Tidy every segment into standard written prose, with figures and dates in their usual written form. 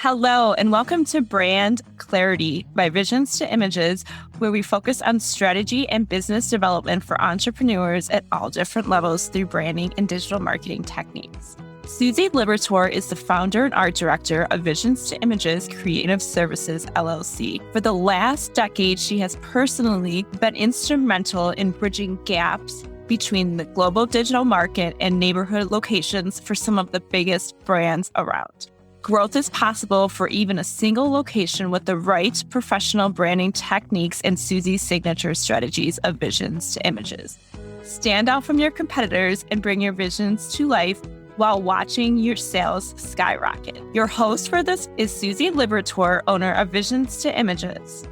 Hello, and welcome to Brand Clarity by Visions2images, where we focus on strategy and business development for entrepreneurs at all different levels through branding and digital marketing techniques. Susie Liberatore is the founder and art director of Visions2images Creative Services, LLC. For the last decade, she has personally been instrumental in bridging gaps between the global digital market and neighborhood locations for some of the biggest brands around. Growth is possible for even a single location with the right professional branding techniques and Susie's signature strategies of Visions2images. Stand out from your competitors and bring your visions to life while watching your sales skyrocket. Your host for this is Susie Liberatore, owner of Visions2images.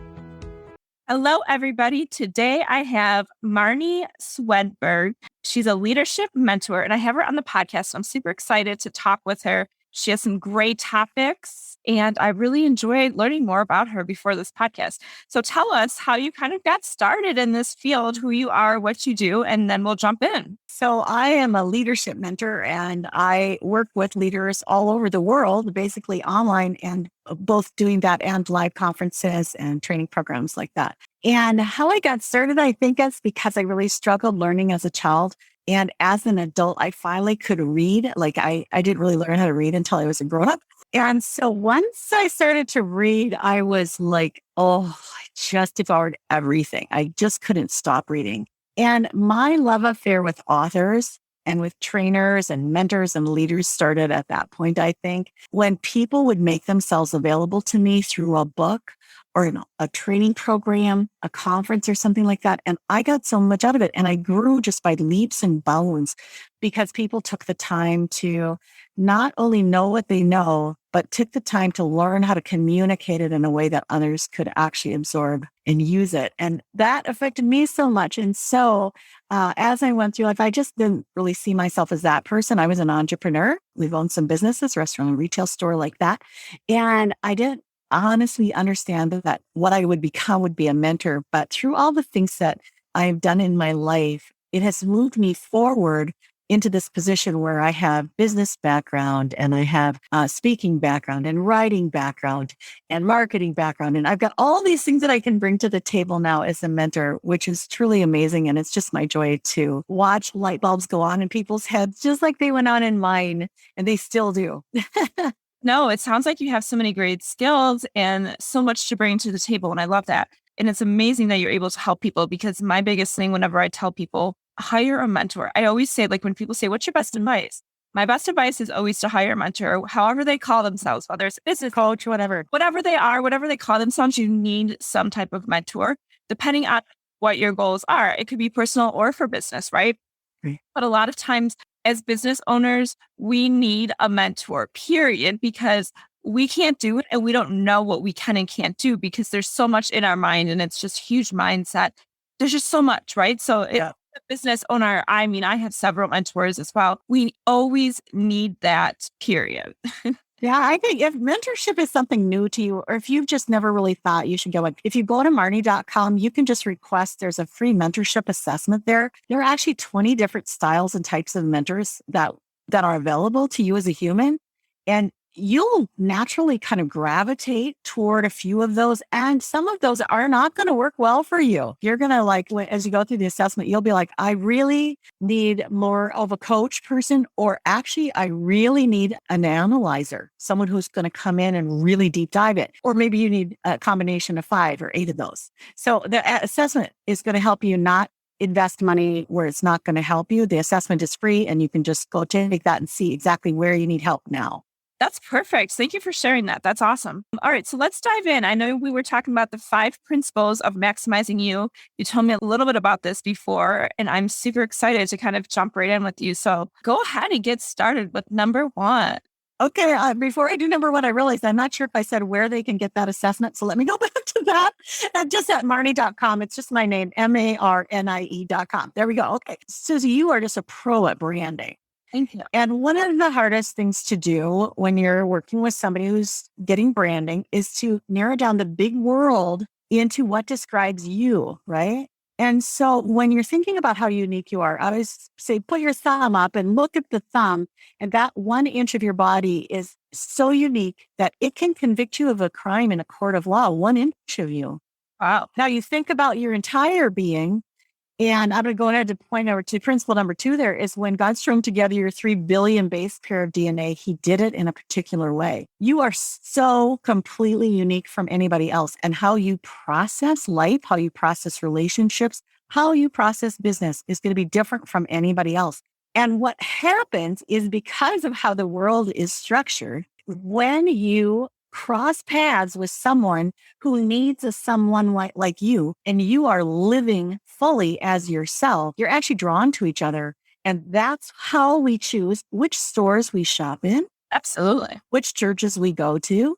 Hello, everybody. Today I have Marnie Swedberg. She's a leadership mentor, and I have her on the podcast. I'm super excited to talk with her. She has some great topics, and I really enjoyed learning more about her before this podcast. So tell us how you kind of got started in this field, who you are, what you do, and then we'll jump in. So I am a leadership mentor, and I work with leaders all over the world, basically online, and both doing that and live conferences and training programs like that. And how I got started, I think it's because I really struggled learning as a child. And as an adult, I finally could read. Like I didn't really learn how to read until I was a grown up. And so once I started to read, I was like, I just devoured everything. I just couldn't stop reading. And my love affair with authors and with trainers and mentors and leaders started at that point, I think, when people would make themselves available to me through a book or a training program, a conference or something like that. And I got so much out of it. And I grew just by leaps and bounds because people took the time to not only know what they know, but took the time to learn how to communicate it in a way that others could actually absorb and use it. And that affected me so much. And so as I went through life, I just didn't really see myself as that person. I was an entrepreneur. We've owned some businesses, restaurant and retail store like that. And I didn't honestly understand that what I would become would be a mentor. But through all the things that I've done in my life, it has moved me forward into this position where I have business background and I have speaking background and writing background and marketing background. And I've got all these things that I can bring to the table now as a mentor, which is truly amazing. And it's just my joy to watch light bulbs go on in people's heads, just like they went on in mine, and they still do. No, it sounds like you have so many great skills and so much to bring to the table. And I love that. And it's amazing that you're able to help people, because my biggest thing whenever I tell people, hire a mentor, I always say, like when people say, what's your best advice? My best advice is always to hire a mentor, however they call themselves, whether it's a business coach, whatever they are, whatever they call themselves, you need some type of mentor, depending on what your goals are. It could be personal or for business, right? But a lot of times as business owners, we need a mentor, period, because we can't do it and we don't know what we can and can't do because there's so much in our mind and it's just huge mindset. There's just so much, right? So a business owner, I have several mentors as well. We always need that, period. Yeah, I think if mentorship is something new to you, or if you've just never really thought you should go in, if you go to Marnie.com, you can just request, there's a free mentorship assessment there. There are actually 20 different styles and types of mentors that are available to you as a human. And you'll naturally kind of gravitate toward a few of those. And some of those are not going to work well for you. You're going to as you go through the assessment, you'll be like, I really need more of a coach person, or actually, I really need an analyzer, someone who's going to come in and really deep dive it. Or maybe you need a combination of 5 or 8 of those. So the assessment is going to help you not invest money where it's not going to help you. The assessment is free and you can just go take that and see exactly where you need help now. That's perfect. Thank you for sharing that. That's awesome. All right, so let's dive in. I know we were talking about the 5 principles of maximizing you. You told me a little bit about this before, and I'm super excited to kind of jump right in with you. So go ahead and get started with number 1. Okay, before I do number 1, I realized I'm not sure if I said where they can get that assessment. So let me go back to that. Just at Marnie.com. It's just my name, MARNIE.com. There we go. Okay. Susie, you are just a pro at branding. Thank you. And one of the hardest things to do when you're working with somebody who's getting branding is to narrow down the big world into what describes you, right? And so when you're thinking about how unique you are, I always say, put your thumb up and look at the thumb. And that 1 inch of your body is so unique that it can convict you of a crime in a court of law, 1 inch of you. Wow. Now you think about your entire being. And I'm going to go ahead to point over to principle number 2 there is when God strung together your 3 billion base pair of DNA, he did it in a particular way. You are so completely unique from anybody else. And how you process life, how you process relationships, how you process business is going to be different from anybody else. And what happens is because of how the world is structured, when you cross paths with someone who needs someone like you, and you are living fully as yourself, you're actually drawn to each other. And that's how we choose which stores we shop in, Absolutely. which churches we go to,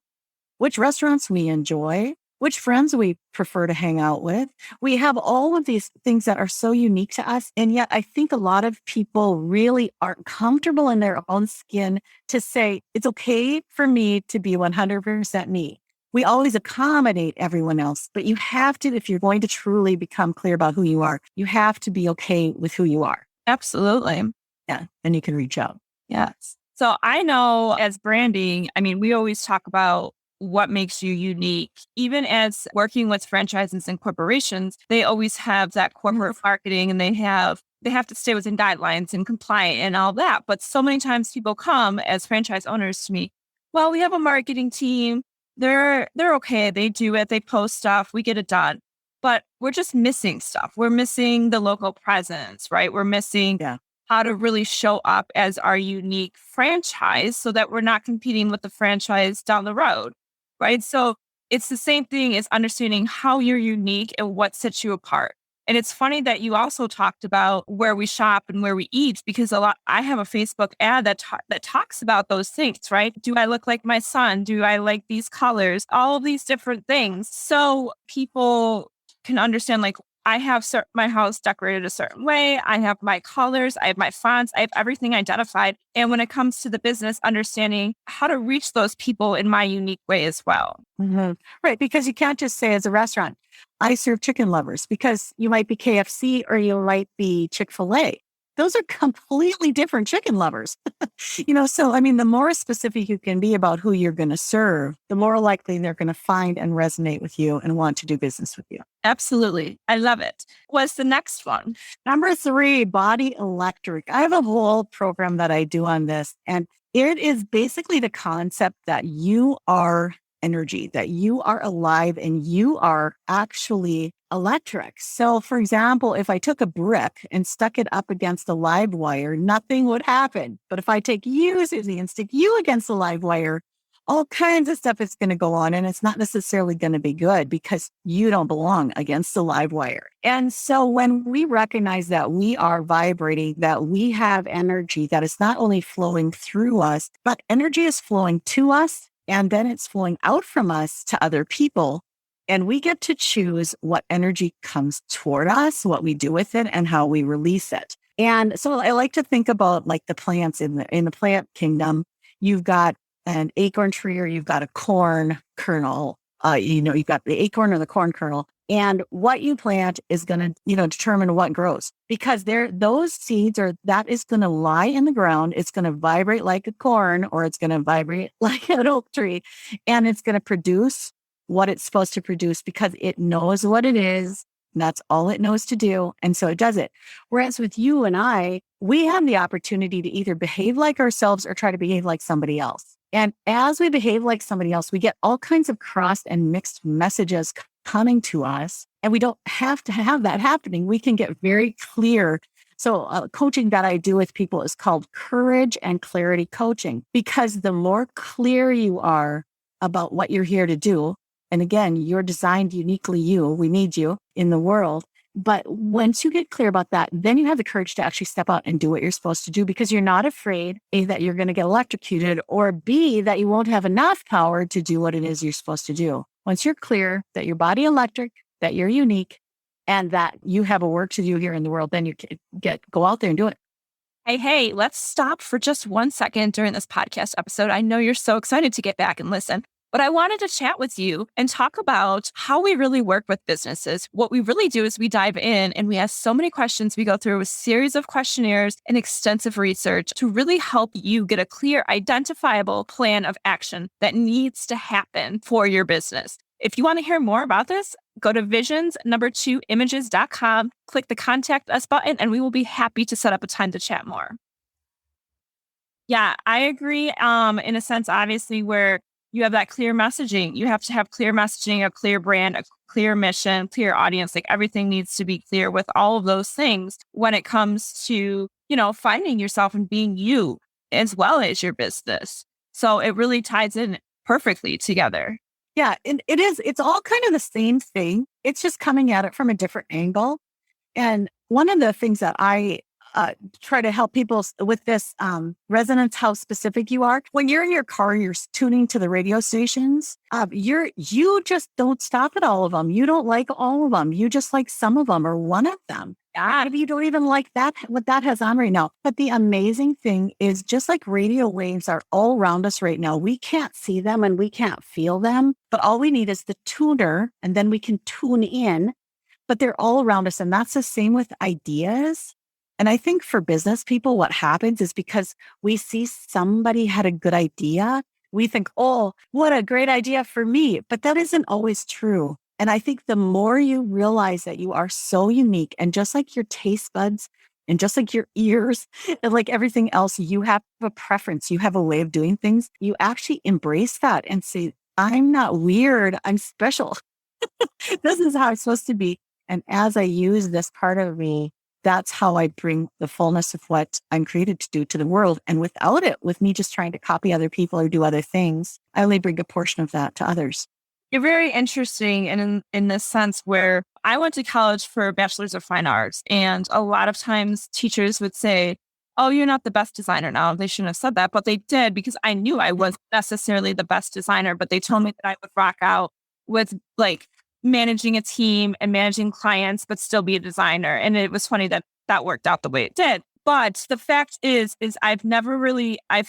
which restaurants we enjoy, which friends we prefer to hang out with. We have all of these things that are so unique to us. And yet I think a lot of people really aren't comfortable in their own skin to say, it's okay for me to be 100% me. We always accommodate everyone else, but you have to, if you're going to truly become clear about who you are, you have to be okay with who you are. Absolutely. Yeah. And you can reach out. Yes. So I know as branding, I mean, we always talk about what makes you unique. Even as working with franchises and corporations, they always have that corporate marketing and they have to stay within guidelines and compliant and all that. But so many times people come as franchise owners to me, well, we have a marketing team. They're okay. They do it. They post stuff. We get it done. But we're just missing stuff. We're missing the local presence, right? We're missing how to really show up as our unique franchise so that we're not competing with the franchise down the road. Right. So it's the same thing as understanding how you're unique and what sets you apart. And it's funny that you also talked about where we shop and where we eat, because I have a Facebook ad that talks about those things, right? Do I look like my son? Do I like these colors? All of these different things. So people can understand, like, I have my house decorated a certain way. I have my colors. I have my fonts. I have everything identified. And when it comes to the business, understanding how to reach those people in my unique way as well. Mm-hmm. Right. Because you can't just say as a restaurant, I serve chicken lovers, because you might be KFC or you might be Chick-fil-A. Those are completely different chicken lovers. So, I mean, the more specific you can be about who you're going to serve, the more likely they're going to find and resonate with you and want to do business with you. Absolutely. I love it. What's the next one? Number 3, body electric. I have a whole program that I do on this, and it is basically the concept that you are energy, that you are alive and you are actually electric. So for example, if I took a brick and stuck it up against a live wire, nothing would happen. But if I take you, Susie, and stick you against the live wire, all kinds of stuff is going to go on, and it's not necessarily going to be good because you don't belong against the live wire. And so when we recognize that we are vibrating, that we have energy that is not only flowing through us, but energy is flowing to us, and then it's flowing out from us to other people. And we get to choose what energy comes toward us, what we do with it, and how we release it. And so I like to think about like the plants in the plant kingdom. You've got an acorn tree, or you've got a corn kernel. You've got the acorn or the corn kernel. And what you plant is going to, determine what grows, because those seeds that is going to lie in the ground. It's going to vibrate like a corn, or it's going to vibrate like an oak tree, and it's going to produce what it's supposed to produce because it knows what it is. And that's all it knows to do. And so it does it. Whereas with you and I, we have the opportunity to either behave like ourselves or try to behave like somebody else. And as we behave like somebody else, we get all kinds of crossed and mixed messages coming to us. And we don't have to have that happening. We can get very clear. So coaching that I do with people is called courage and clarity coaching, because the more clear you are about what you're here to do, and again, you're designed uniquely you, we need you in the world. But once you get clear about that, then you have the courage to actually step out and do what you're supposed to do, because you're not afraid, A, that you're going to get electrocuted, or B, that you won't have enough power to do what it is you're supposed to do. Once you're clear that your body electric, that you're unique, and that you have a work to do here in the world, then you go out there and do it. Hey, let's stop for just 1 second during this podcast episode. I know you're so excited to get back and listen. But I wanted to chat with you and talk about how we really work with businesses. What we really do is we dive in and we ask so many questions. We go through a series of questionnaires and extensive research to really help you get a clear, identifiable plan of action that needs to happen for your business. If you want to hear more about this, go to visions2images.com, click the contact us button, and we will be happy to set up a time to chat more. Yeah, I agree. In a sense, obviously, where you have that clear messaging, you have to have clear messaging, a clear brand, a clear mission, clear audience. Like everything needs to be clear with all of those things when it comes to, finding yourself and being you as well as your business. So it really ties in perfectly together. Yeah, and it's all kind of the same thing. It's just coming at it from a different angle. And one of the things that I try to help people with this resonance, how specific you are. When you're in your car, you're tuning to the radio stations. You just don't stop at all of them. You don't like all of them. You just like some of them or one of them. Maybe you don't even like that, what that has on right now. But the amazing thing is just like radio waves are all around us right now, we can't see them and we can't feel them, but all we need is the tuner and then we can tune in, but they're all around us. And that's the same with ideas. And I think for business people, what happens is because we see somebody had a good idea, we think, oh, what a great idea for me. But that isn't always true. And I think the more you realize that you are so unique and just like your taste buds and just like your ears and like everything else, you have a preference, you have a way of doing things. You actually embrace that and say, I'm not weird, I'm special. This is how it's supposed to be. And as I use this part of me, that's how I bring the fullness of what I'm created to do to the world. And without it, with me just trying to copy other people or do other things, I only bring a portion of that to others. You're very interesting in this sense where I went to college for a bachelor's of fine arts. And a lot of times teachers would say, oh, you're not the best designer now. They shouldn't have said that, but they did because I knew I wasn't necessarily the best designer, but they told me that I would rock out with like managing a team and managing clients, but still be a designer. And it was funny that that worked out the way it did. But the fact is I've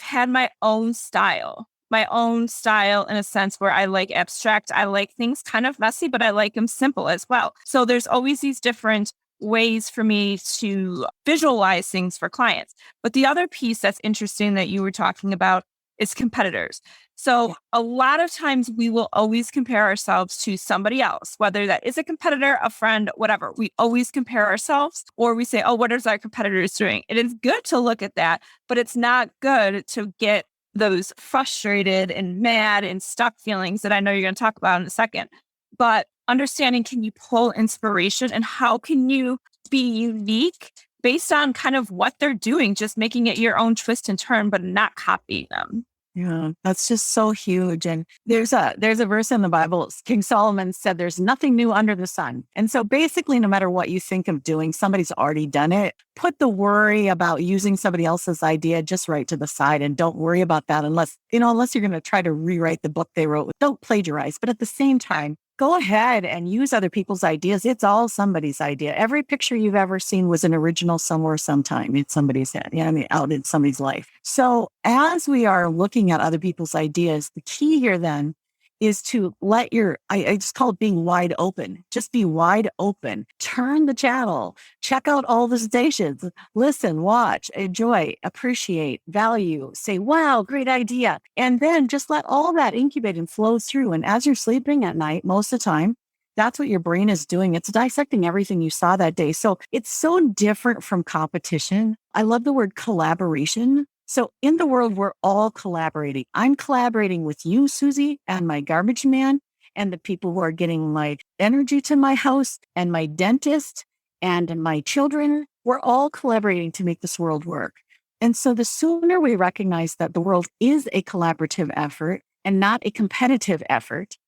had my own style in a sense where I like abstract. I like things kind of messy, but I like them simple as well. So there's always these different ways for me to visualize things for clients. But the other piece that's interesting that you were talking about is competitors. So a lot of times we will always compare ourselves to somebody else, whether that is a competitor, a friend, whatever. We always compare ourselves or we say, oh, what is our competitors doing? It is good to look at that, but it's not good to get those frustrated and mad and stuck feelings that I know you're going to talk about in a second. But understanding, can you pull inspiration and how can you be unique based on kind of what they're doing, just making it your own twist and turn, but not copying them? Yeah, that's just so huge. And there's a verse in the Bible. King Solomon said, there's nothing new under the sun. And so basically, no matter what you think of doing, somebody's already done it. Put the worry about using somebody else's idea just right to the side and don't worry about that unless you're going to try to rewrite the book they wrote. Don't plagiarize. But at the same time, go ahead and use other people's ideas. It's all somebody's idea. Every picture you've ever seen was an original somewhere, sometime in somebody's head. Out in somebody's life. So as we are looking at other people's ideas, the key here then is to let I just call it being wide open. Just be wide open. Turn the channel. Check out all the stations. Listen, watch, enjoy, appreciate, value, say, wow, great idea. And then just let all that incubate and flow through. And as you're sleeping at night, most of the time, that's what your brain is doing. It's dissecting everything you saw that day. So it's so different from competition. I love the word collaboration. So in the world, we're all collaborating. I'm collaborating with you, Susie, and my garbage man, and the people who are getting my energy to my house, and my dentist, and my children. We're all collaborating to make this world work. And so the sooner we recognize that the world is a collaborative effort and not a competitive effort,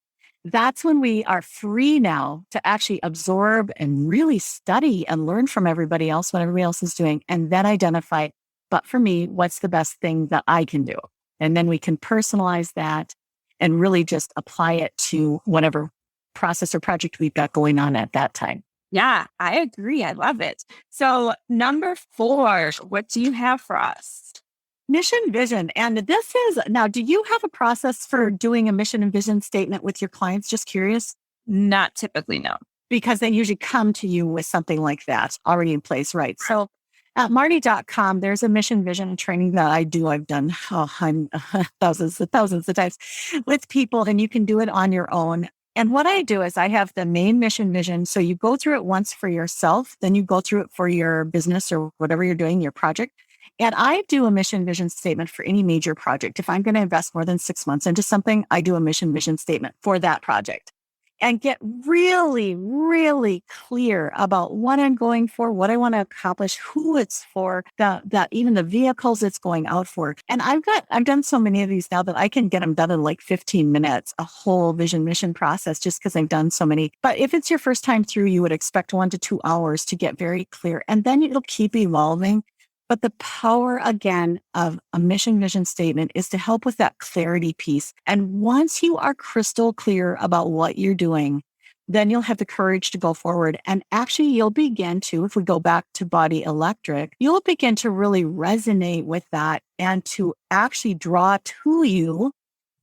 that's when we are free now to actually absorb and really study and learn from everybody else, what everybody else is doing, and then identify, but for me, what's the best thing that I can do? And then we can personalize that and really just apply it to whatever process or project we've got going on at that time. Yeah, I agree. I love it. So number 4, what do you have for us? Mission vision. And this is now, do you have a process for doing a mission and vision statement with your clients? Just curious. Not typically, no. Because they usually come to you with something like that already in place, right? So at Marnie.com, there's a mission vision training that I do. I've done thousands of times with people, and you can do it on your own. And what I do is I have the main mission vision. So you go through it once for yourself, then you go through it for your business or whatever you're doing, your project. And I do a mission vision statement for any major project. If I'm going to invest more than 6 months into something, I do a mission vision statement for that project and get really, really clear about what I'm going for, what I want to accomplish, who it's for, that even the vehicles it's going out for. And I've done so many of these now that I can get them done in like 15 minutes, a whole vision mission process, just because I've done so many. But if it's your first time through, you would expect 1 to 2 hours to get very clear. And then it'll keep evolving. But the power, again, of a mission vision statement is to help with that clarity piece. And once you are crystal clear about what you're doing, then you'll have the courage to go forward. And actually, you'll begin to, if we go back to Body Electric, you'll begin to really resonate with that and to actually draw to you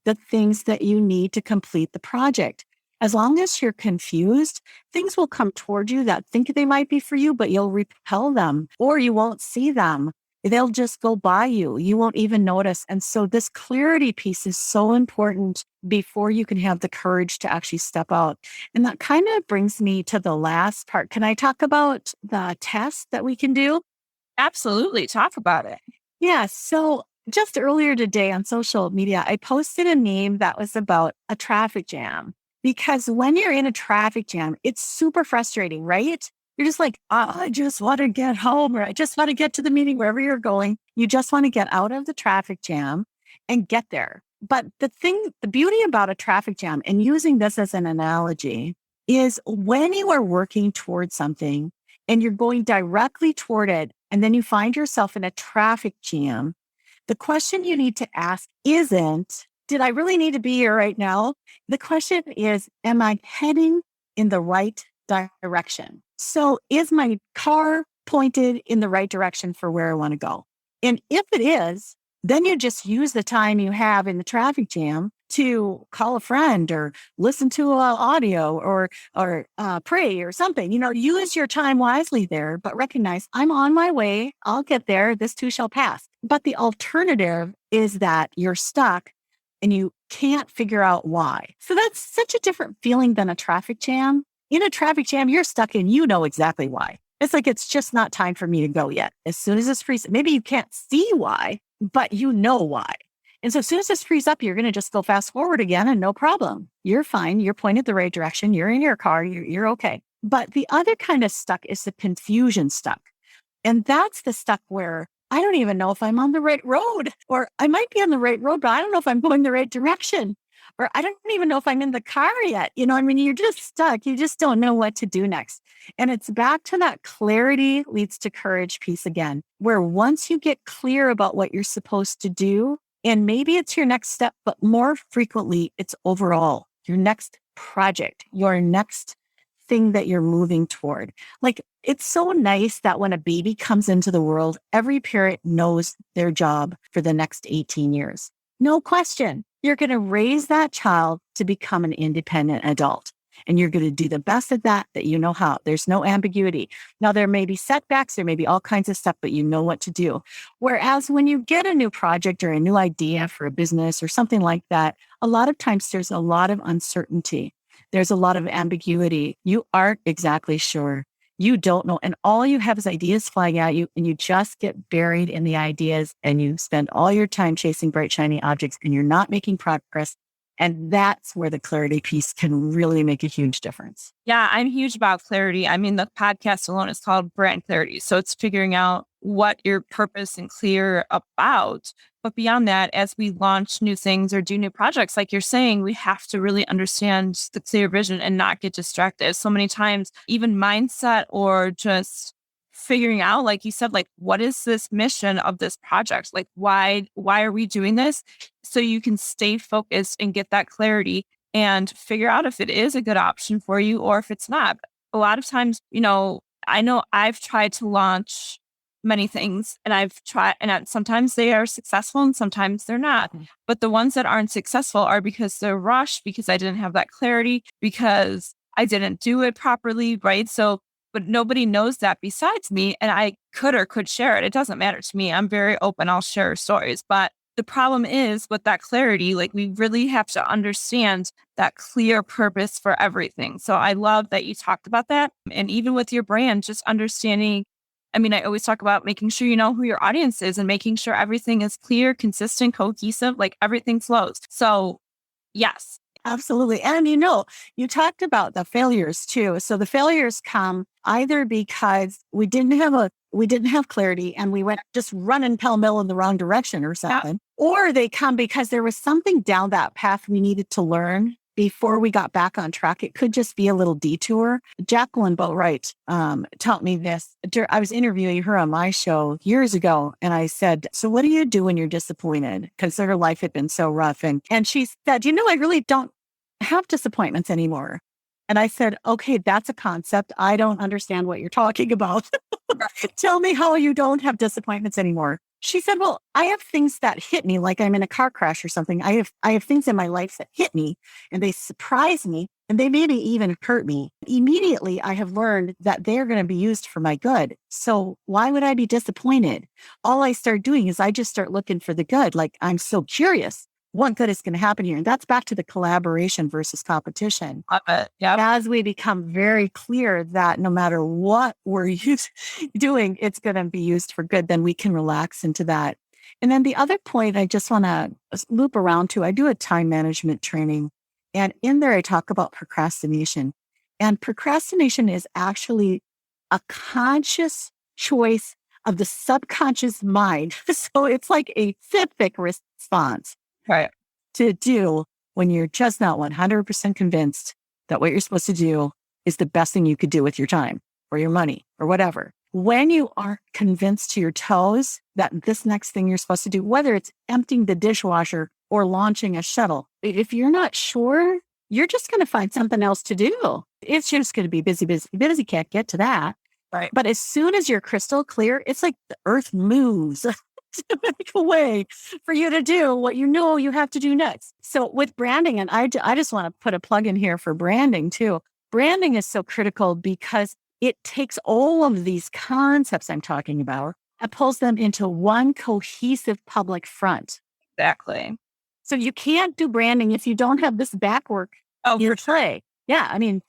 the things that you need to complete the project. As long as you're confused, things will come toward you that think they might be for you, but you'll repel them or you won't see them. They'll just go by you. You won't even notice. And so this clarity piece is so important before you can have the courage to actually step out. And that kind of brings me to the last part. Can I talk about the test that we can do? Absolutely. Talk about it. Yeah. So just earlier today on social media, I posted a meme that was about a traffic jam. Because when you're in a traffic jam, it's super frustrating, right? You're just like, I just want to get home, or I just want to get to the meeting, wherever you're going. You just want to get out of the traffic jam and get there. But the beauty about a traffic jam, and using this as an analogy, is when you are working towards something and you're going directly toward it, and then you find yourself in a traffic jam, the question you need to ask isn't, did I really need to be here right now? The question is, am I heading in the right direction? So is my car pointed in the right direction for where I want to go? And if it is, then you just use the time you have in the traffic jam to call a friend or listen to audio or pray or something. Use your time wisely there, but recognize I'm on my way. I'll get there. This too shall pass. But the alternative is that you're stuck and you can't figure out why. So that's such a different feeling than a traffic jam. In a traffic jam, you're stuck and you know exactly why. It's like, it's just not time for me to go yet. As soon as this frees, maybe you can't see why, but you know why. And so as soon as this frees up, you're going to just go fast forward again and no problem. You're fine. You're pointed the right direction. You're in your car. You're okay. But the other kind of stuck is the confusion stuck. And that's the stuck where I don't even know if I'm on the right road, or I might be on the right road, but I don't know if I'm going the right direction, or I don't even know if I'm in the car yet. You're just stuck. You just don't know what to do next. And it's back to that clarity leads to courage piece again, where once you get clear about what you're supposed to do, and maybe it's your next step, but more frequently, it's overall your next project, your next thing that you're moving toward. Like, it's so nice that when a baby comes into the world, every parent knows their job for the next 18 years. No question. You're going to raise that child to become an independent adult. And you're going to do the best at that you know how. There's no ambiguity. Now, there may be setbacks, there may be all kinds of stuff, but you know what to do. Whereas when you get a new project or a new idea for a business or something like that, a lot of times there's a lot of uncertainty. There's a lot of ambiguity. You aren't exactly sure. You don't know. And all you have is ideas flying at you, and you just get buried in the ideas and you spend all your time chasing bright, shiny objects and you're not making progress. And that's where the clarity piece can really make a huge difference. Yeah, I'm huge about clarity. I mean, the podcast alone is called Brand Clarity. So it's figuring out what your purpose and clear about. But beyond that, as we launch new things or do new projects, like you're saying, we have to really understand the clear vision and not get distracted. So many times, even mindset or just figuring out, like you said, like, what is this mission of this project? Like, why are we doing this? So you can stay focused and get that clarity and figure out if it is a good option for you or if it's not. A lot of times, I know I've tried to launch many things and I've tried, and sometimes they are successful and sometimes they're not. But the ones that aren't successful are because they're rushed, because I didn't have that clarity, because I didn't do it properly. Right. So, but nobody knows that besides me. And I could share it. It doesn't matter to me. I'm very open. I'll share stories. But the problem is with that clarity, like we really have to understand that clear purpose for everything. So I love that you talked about that. And even with your brand, just understanding. I mean, I always talk about making sure you know who your audience is and making sure everything is clear, consistent, cohesive, like everything flows. So, yes. Absolutely. And you talked about the failures too. So the failures come either because we didn't have clarity and we went just running pell-mell in the wrong direction or something, or they come because there was something down that path we needed to learn before we got back on track. It could just be a little detour. Jacqueline Boatwright taught me this. I was interviewing her on my show years ago, and I said, so what do you do when you're disappointed? Because her life had been so rough. And she said, I really don't have disappointments anymore. And I said, okay, that's a concept. I don't understand what you're talking about. Tell me how you don't have disappointments anymore. She said, well, I have things that hit me, like I'm in a car crash or something. I have things in my life that hit me and they surprise me and they maybe even hurt me. Immediately, I have learned that they're going to be used for my good. So why would I be disappointed? All I start doing is I just start looking for the good. Like I'm so curious. What good is going to happen here? And that's back to the collaboration versus competition. Yeah. As we become very clear that no matter what we're doing, it's going to be used for good, then we can relax into that. And then the other point I just want to loop around to, I do a time management training. And in there, I talk about procrastination. And procrastination is actually a conscious choice of the subconscious mind. So it's like a specific response. Right. To do when you're just not 100% convinced that what you're supposed to do is the best thing you could do with your time or your money or whatever. When you are convinced to your toes that this next thing you're supposed to do, whether it's emptying the dishwasher or launching a shuttle, if you're not sure, you're just going to find something else to do. It's just going to be busy, busy, busy. Can't get to that. Right. But as soon as you're crystal clear, it's like the earth moves to make a way for you to do what you know you have to do next. So with branding, and I just want to put a plug in here for branding too. Branding is so critical because it takes all of these concepts I'm talking about and pulls them into one cohesive public front. Exactly. So you can't do branding if you don't have this backwork in play. Yeah. I mean,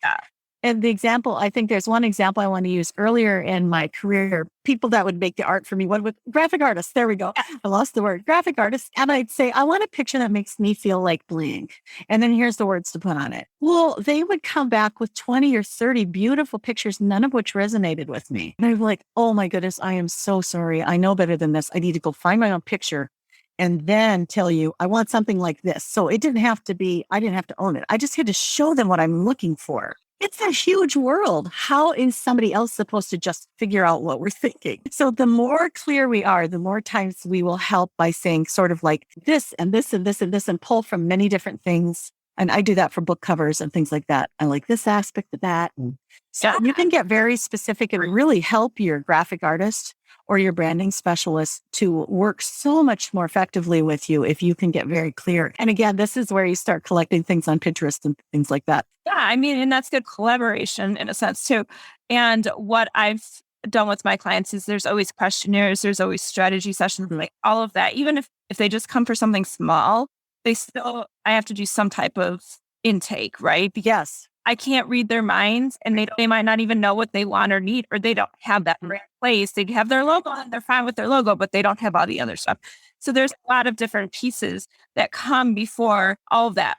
and the example, I think there's one example I want to use earlier in my career, people that would make the art for me. What with graphic artists? There we go. I lost the word graphic artists. And I'd say, I want a picture that makes me feel like blank. And then here's the words to put on it. Well, they would come back with 20 or 30 beautiful pictures, none of which resonated with me. And I'm like, oh my goodness, I am so sorry. I know better than this. I need to go find my own picture and then tell you, I want something like this. So it didn't have to be, I didn't have to own it. I just had to show them what I'm looking for. It's a huge world. How is somebody else supposed to just figure out what we're thinking? So the more clear we are, the more times we will help by saying sort of like this and this and this and this and pull from many different things. And I do that for book covers and things like that. I like this aspect of that. And so you can get very specific and really help your graphic artist or your branding specialist to work so much more effectively with you if you can get very clear. And again, this is where you start collecting things on Pinterest and things like that. Yeah, I mean, and that's good collaboration in a sense too. And what I've done with my clients is there's always questionnaires, there's always strategy sessions, like all of that. Even if they just come for something small, I have to do some type of intake, right? Yes. I can't read their minds and they might not even know what they want or need, or they don't have that in place. They have their logo and they're fine with their logo, but they don't have all the other stuff. So there's a lot of different pieces that come before all of that.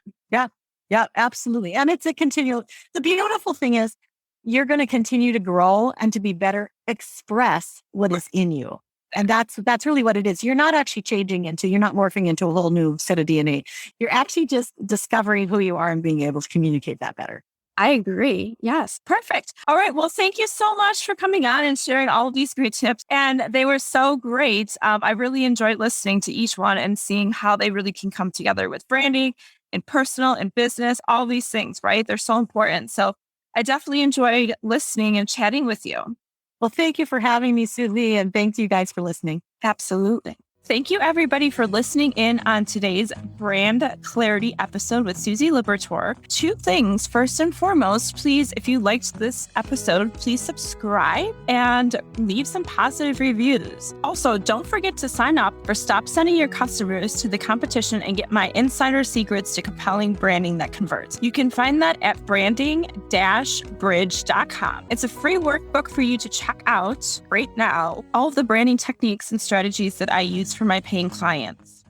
Yeah, absolutely. And it's a continual, the beautiful thing is you're going to continue to grow and to be better express what is in you. And that's really what it is. You're not actually you're not morphing into a whole new set of DNA. You're actually just discovering who you are and being able to communicate that better. I agree. Yes. Perfect. All right. Well, thank you so much for coming on and sharing all of these great tips. And they were so great. I really enjoyed listening to each one and seeing how they really can come together with branding and personal and business, all these things, right? They're so important. So I definitely enjoyed listening and chatting with you. Well, thank you for having me, Susie, and thanks you guys for listening. Absolutely. Thank you, everybody, for listening in on today's Brand Clarity episode with Susie Liberatore. 2 things. First and foremost, please, if you liked this episode, please subscribe and leave some positive reviews. Also, don't forget to sign up for Stop Sending Your Customers to the Competition and get my insider secrets to compelling branding that converts. You can find that at branding-bridge.com. It's a free workbook for you to check out right now. All of the branding techniques and strategies that I use for my paying clients.